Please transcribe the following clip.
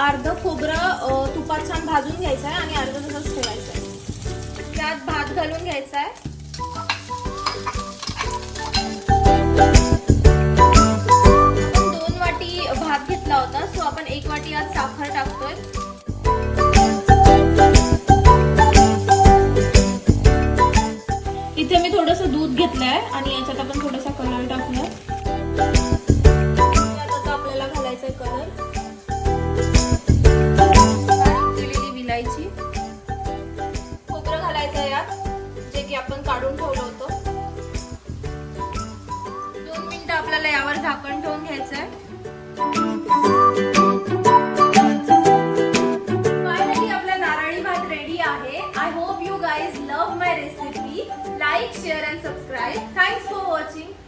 अर्ध खोबरं तुपात छान भाजून घ्यायचं आहे आणि अर्ध तसंच ठेवायचं आहे. त्यात भात घालून घ्यायचा आहे. 2 वाटी भात घेतला होता, सो आपण 1 वाटी आज साखर टाकतोय. इथे मी थोडंसं दूध घेतलंय आणि याच्यात आपण थोडासा कलर टाकूया. आता आपल्याला घालायचा आहे कलर. केलेली विलायची, खोबरं घालायचं यात, जे की आपण काढून ठेवलं होतं. 2 मिनिटं आपल्याला यावर झाकण ठेवून घ्यायचं आहे. फायनली आपला नारळी भात रेडी आहे. I hope you guys love my recipe. Like, share and subscribe. Thanks for watching.